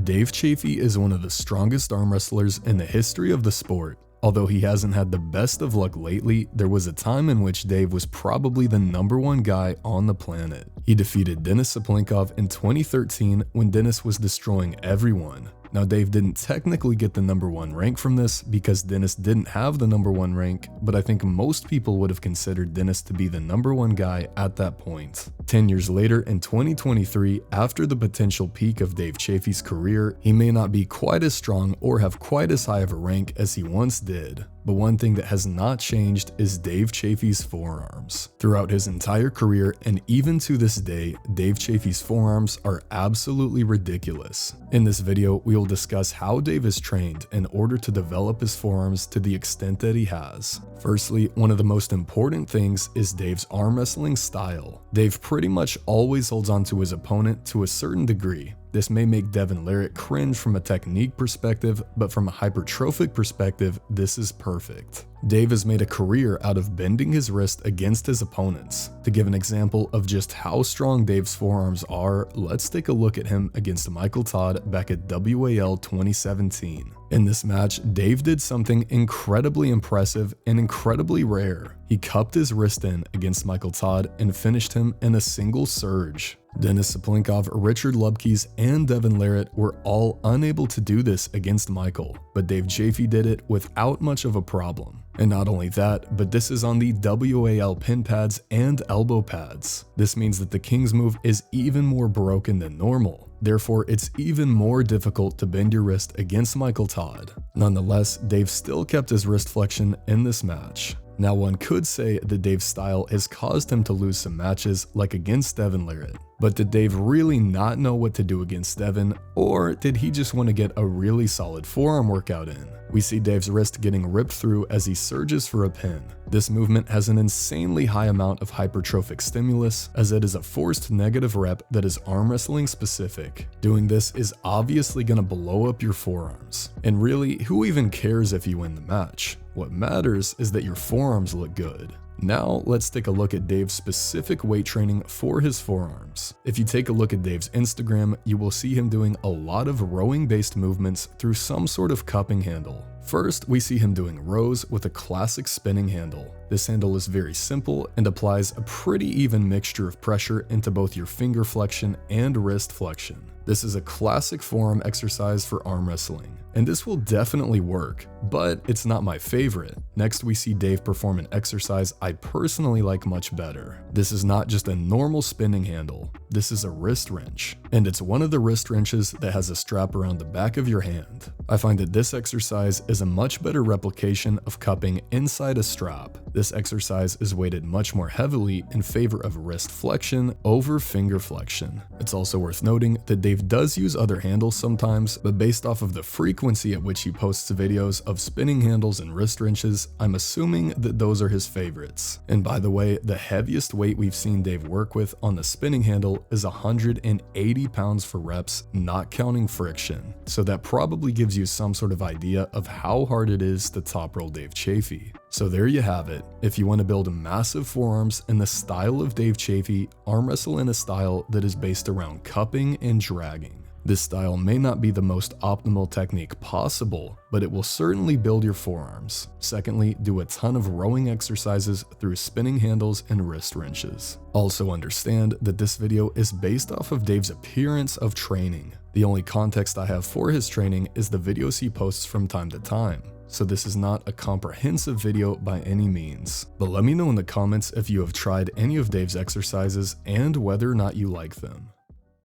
Dave CHAFFEE is one of the strongest arm wrestlers in the history of the sport. Although he hasn't had the best of luck lately, there was a time in which Dave was probably the #1 guy on the planet. He defeated Denis Saplenkov in 2013 when Denis was destroying everyone. Now Dave didn't technically get the #1 rank from this because Denis didn't have the #1 rank, but I think most people would have considered Denis to be the #1 guy at that point. 10 years later in 2023, after the potential peak of Dave CHAFFEE's career, he may not be quite as strong or have quite as high of a rank as he once did. But one thing that has not changed is Dave CHAFFEE's forearms. Throughout his entire career and even to this day, Dave CHAFFEE's forearms are absolutely ridiculous. In this video, we will discuss how Dave is trained in order to develop his forearms to the extent that he has. Firstly, one of the most important things is Dave's arm wrestling style. Dave pretty much always holds on to his opponent to a certain degree. This may make Devin Larratt cringe from a technique perspective, but from a hypertrophic perspective, this is perfect. Dave has made a career out of bending his wrist against his opponents. To give an example of just how strong Dave's forearms are, let's take a look at him against Michael Todd back at WAL 2017. In this match, Dave did something incredibly impressive and incredibly rare. He cupped his wrist in against Michael Todd and finished him in a single surge. Denis Saplenkov, Richard Lubkes, and Devin Larratt were all unable to do this against Michael, but Dave CHAFFEE did it without much of a problem. And not only that, but this is on the WAL pin pads and elbow pads. This means that the King's move is even more broken than normal. Therefore, it's even more difficult to bend your wrist against Michael Todd. Nonetheless, Dave still kept his wrist flexion in this match. Now one could say that Dave's style has caused him to lose some matches like against Devin Larratt. But did Dave really not know what to do against Devin, or did he just want to get a really solid forearm workout in? We see Dave's wrist getting ripped through as he surges for a pin. This movement has an insanely high amount of hypertrophic stimulus, as it is a forced negative rep that is arm wrestling specific. Doing this is obviously going to blow up your forearms. And really, who even cares if you win the match? What matters is that your forearms look good. Now let's take a look at Dave's specific weight training for his forearms. If you take a look at Dave's Instagram, you will see him doing a lot of rowing based movements through some sort of cupping handle. First, we see him doing rows with a classic spinning handle. This handle is very simple and applies a pretty even mixture of pressure into both your finger flexion and wrist flexion. This is a classic forearm exercise for arm wrestling, and this will definitely work, but it's not my favorite. Next, we see Dave perform an exercise I personally like much better. This is not just a normal spinning handle, this is a wrist wrench, and it's one of the wrist wrenches that has a strap around the back of your hand. I find that this exercise is a much better replication of cupping inside a strap. This exercise is weighted much more heavily in favor of wrist flexion over finger flexion. It's also worth noting that Dave does use other handles sometimes, but based off of the frequency at which he posts videos of spinning handles and wrist wrenches, I'm assuming that those are his favorites. And by the way, the heaviest weight we've seen Dave work with on the spinning handle is 180 pounds for reps, not counting friction. So that probably gives you some sort of idea of how hard it is to top roll Dave CHAFFEE. So there you have it. If you want to build massive forearms in the style of Dave CHAFFEE, arm wrestle in a style that is based around cupping and dragging. This style may not be the most optimal technique possible, but it will certainly build your forearms. Secondly, do a ton of rowing exercises through spinning handles and wrist wrenches. Also understand that this video is based off of Dave's appearance of training. The only context I have for his training is the videos he posts from time to time. So this is not a comprehensive video by any means. But let me know in the comments if you have tried any of Dave's exercises and whether or not you like them.